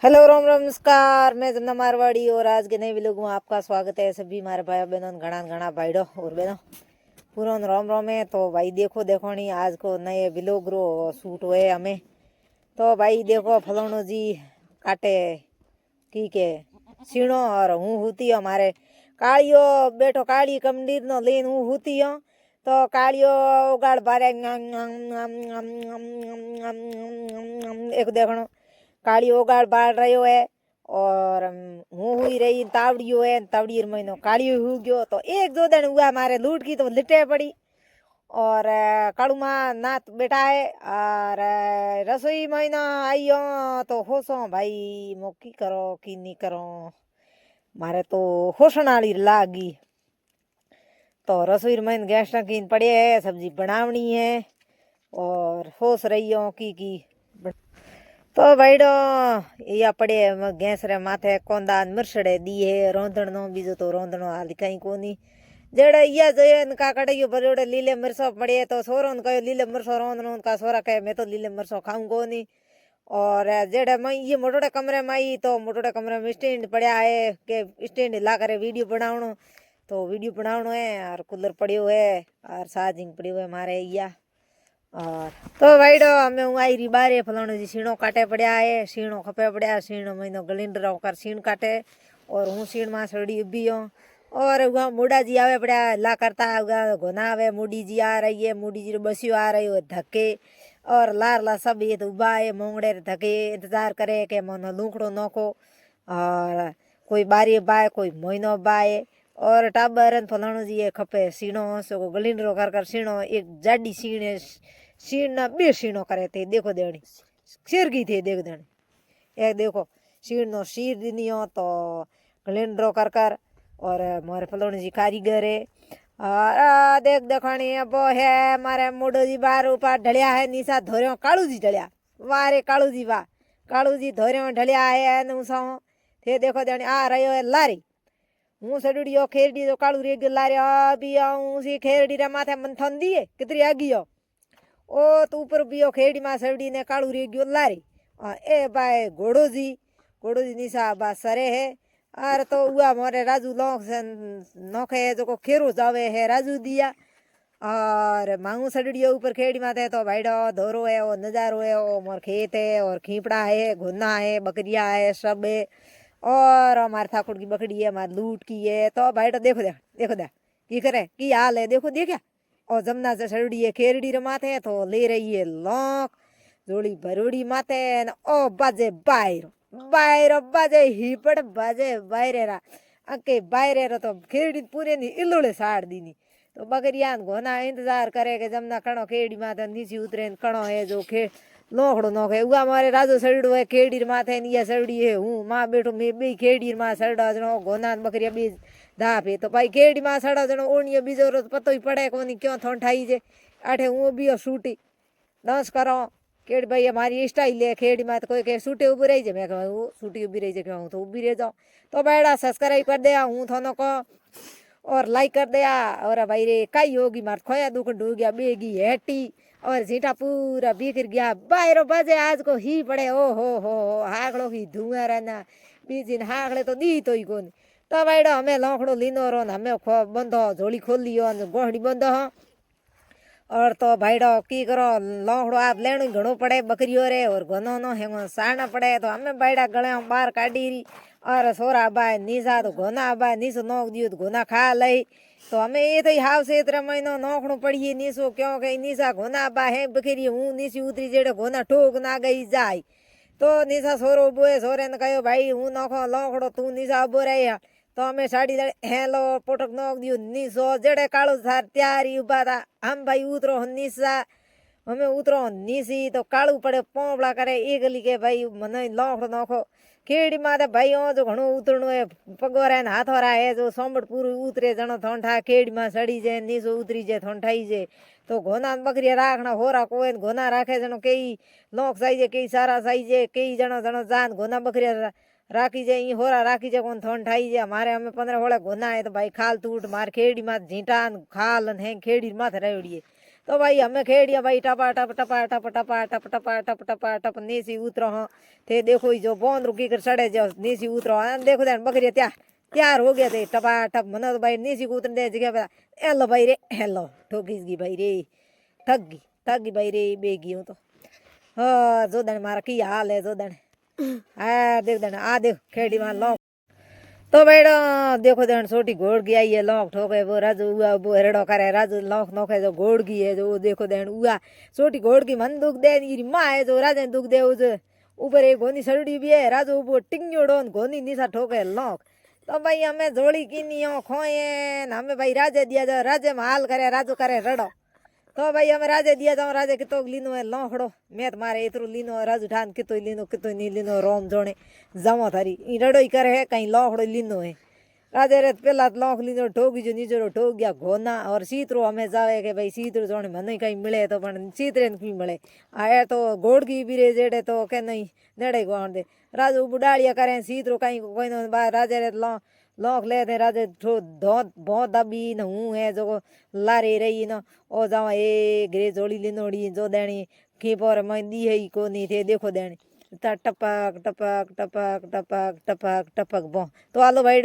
Hello Ram Ram नमस्कार। मैं जमुना मारवाड़ी और आज के नए व्लॉग में आपका स्वागत है। सभी हमारे भाई बहनों घना घना भाईडो और बहनों पूरा राम राम है। तो भाई देखो देखो नहीं आज को नए व्लॉग रो शूट हुए हमें। तो भाई देखो फलोनो जी काटे की के सीणो और हूँ होती हमारे कालियो बैठो काली कमंडीर नो लेन हूँ होती हूँ। तो कालियो उगाड़ बारे एक देखो काली ओगाड़ बाढ़ रही है और हूँ हुई रही तावड़ियो है तावड़ी महीनो काली हो गयो। तो एक दो दिन हुआ हमारे लूट की तो लिटे पड़ी और कालूमा नात बेटा है और रसोई महीना आई हो तो होशो भाई मो की करो की नहीं करो मारे तो होशण वाली लागी। तो रसोई महीने गैस टंकी पड़े है सब्जी बनावनी है और होश रही हो की तो भाईडो या पड़े गैस रे माथे कोंदा मिर्सड़े दी है रोंधणनो बीजो तो रोंधणो हाल कहीं कोनी जेड़े या जोए का कड़ियो बरोड़े लीले मिर्चो पड़े तो सोरोन कहो लीले मिर्चो रोंधणो का सोरा कहे मैं तो लीले मिर्चो खाऊं कोनी। और जेड़े मैं ये मोटोड़े कमरे में आई तो मोटोड़े कमरे में स्टैंड पड़ा है के स्टैंड ला कर वीडियो बनावणो तो वीडियो बनावणो है और कूलर पड़ियो है और चार्जिंग पड़ियो है मारे या। और तो भाईडो हमें हूँ आई री बारे फलाणो जी सीणो काटे पड़ा है सीणो खपे पड़ा सीणो महीनो गलिंडर होकर सीण काटे और हूँ सीण में सड़ी उभी हूँ और वहाँ मूडा जी आवे पड़ा ला करता घोना आवे मूडी जी आ रही है मूडी जी बसियो आ रही है धक्के और लार ला सब ये तो उबा है मोंगड़े धक्के इंतजार करे के मन लूकड़ो नोखो और कोई बारी बाय कोई महीनो बाय और टाबर फलाणो जी ये खपे सीणो सो गलिंडरो कर सीणो एक जाडी सीण सीण ना बे सीणो करे थे देखो देणी सिरगी थे देख देणी एक देखो सीण नो सीर दिनियो तो गलिंडरो कर और मारे फलोनी जी कारीगर है और देख देखणी वो है मारे मोडो जी बार ऊपर ढलिया है नीचा धोरियो कालू जी ढलिया वारे कालू जी वाह कालू जी धोरियो ढलिया है नुसा थे देखो देणी आ रही है लारी हूँ सडुड़ियो खेरडी जो कालू रे लारी अभी आऊँ सी खेरडी रे माथे मंथन दिए कितरी आगियो ओ तो ऊपर बियो खेड़ी में सवड़ी ने कालू रे गयो लारी ए बाय घोड़ो जी निशा बा सरे है और तो हुआ मोरे राजू लोग नोखे जो को खेरो जावे है राजू दिया और मांगू सड़ियो ऊपर खेड़ी माथे तो भाईडो धोरो है वो नजारो है वो मोर खेत है और खीपड़ा है घुन्ना है बकरिया है सब है और हमारे ठाकुर की बकरी है हमारे लूट की है। तो भाईडो देखो दे की करे की हाल है देखो देखा और जमना से सड़ड़ी है खेरड़ी रे माथे तो ले रही है लौक जोड़ी भरोड़ी माथे ओ बाजे बायर बाजे हिपड़ बाजे बायरे रा अके बायरे रा तो खेरड़ी पूरे नी इलोड़े साड़ दीनी तो बकरियान घोना इंतजार करे के जमना कणो खेरड़ी माथे नीचे उतरे कणो है जो खे लोखड़ो नोखे उगा मारे राजो सड़ड़ो है खेरड़ी माथे नी सड़ड़ी है हूँ माँ बैठो मैं बे खेरड़ी माँ सड़ा जनो घोना बकरिया बे धापे तो भाई खेड़ी में सड़ा जनो ओणियो बीजो रो पतो ही पड़े कोनी क्यों थोन ठाई जे आठे हूँ भी सूटी डांस करो खेड़ी भाई हमारी स्टाइल है खेड़ी में तो कोई के सूटे उभी रही जे मैं कहूँ वो सूटी उभी रही जे कहूँ तो उभी रह जाओ तो बैड़ा सब्सक्राइब कर दिया हूँ थोनो को और लाइक कर दिया और भाई रे कई होगी मार खोया दुख डूब गया बेगी हेटी और झीटा पूरा बिखर गया बाहर बजे आज को ही पड़े ओ हो हागड़ो की धुआं रहना बीजिन हागड़े तो दी तो ही कोनी तो भाईडो हमें लौकड़ो लीनो रो हमें बंधो झोली खोल लियो गोहड़ी बंधो और तो भाईडो की करो लौकड़ो आप लेनो घणो पड़े बकरियों रे और घनो नो हेंगो साड़ना पड़े तो हमें भाईडा गले बाहर काटी री और सोरा बाय नीसा तो घोना बाय नीसो नोक दियो तो घोना खा लई तो हमें ये तो हाव से इतने महीनो नौकड़ो पड़िए नीसो क्यों कहीं नीसा घोना बा है बकरी हूँ नीसी उतरी जेड़े घोना ठोक ना गई जाए तो नीसा सोरो बोए सोरे ने कहो भाई हूँ नौखो लौकड़ो तू नीसा बो रही तो हमें साड़ी हेलो पोटक नोक दियो नीसो जेड़े कालू सार त्यारी उबा था हम भाई उतरो नीसा हमें उतरो नीसी तो कालू पड़े पोंबड़ा करे एक गली के भाई मन लौकड़ो नौखो खेड़ी माथे भाई जो घणो उतरणो है पगोरा ने हाथोरा है जो सोमड़ पूरी उतरे जनो थोंठा खेड़ी में सड़ी जे नीसो उतरी जे थोंठाई जे तो घोना बकरिया राखना होरा कोई घोना राखे जनो कई लोक साई जे कई सारा साई जे कई जनो जनो जान घोना बकरिया राखी जे ई होरा राखी जे कौन थोन ठाई जे हमारे हमें 15 होले घोना है तो भाई खाल टूट मार खेड़ी माथ झींटा खाल है खेड़ी माथ रेवड़िए तो भाई हमें खेड़िया भाई टपा टप टपा टप टपा टप टपा टप टपा टप नीसी उतरो हाँ थे देखो जो बोंद रुकी कर सड़े जो नीसी उतरो हाँ देखो देन बकरिया त्यार त्यार हो गया थे टपा टप मना तो भाई नीसी उतरने दे जगह पे हेलो भाई रे हेलो ठोकीस गई भाई रे थक गई भाई रे बेगी हूँ तो हाँ जो दन मारा की हाल है जो दन हाँ देख दन आ देख खेड़ी मार लो तो बेड़ा देखो देन छोटी घोड़ की आई है लौक ठोके वो राजू हुआ वो हेड़ो करे राजू लौक नोखे जो घोड़ की है जो देखो देन हुआ छोटी घोड़ की मन दुख दे मेरी माँ है जो राजा दुख दे उस ऊपर एक गोनी सड़ड़ी भी है राजू वो टिंगोड़ो गोनी निशा ठोके लौक तो भाई हमें जोड़ी की नहीं खोए हमें भाई राजे दिया जाओ राजे में हाल करे राजू करे रड़ो तो भाई हमें राजे दिया जाओ राजे कितो लीनो है लौखड़ो मैं तुम्हारे इतरू लीनो राजू ठान कितो नहीं लीनो रोम जोने जमो थारी ई रड़ो ही करे है कहीं लौखड़ो लीनो है राजे रे पहला लौख लीनो ठोकी जो नीचो ठोक गया घोना और सीतरो हमें जावे के भाई सीतरो जोने मन कहीं मिले तो पण सीतरे की मिले आए तो घोड़ की भी रे जेड़े तो के नहीं नेड़े गोण दे राजू बुढ़ाड़िया करे सीतरो कहीं कोई नो राजे रे लौक ले थे राजे बहुत दबी न हूँ है जो लारे रही न ओ जावा ए ग्रे जोड़ी लिनोड़ी जो देनी की पर मैं दी है को नहीं थे देखो देनी टपक टपक टपक टपक टपक टपक बो तो आलो भाई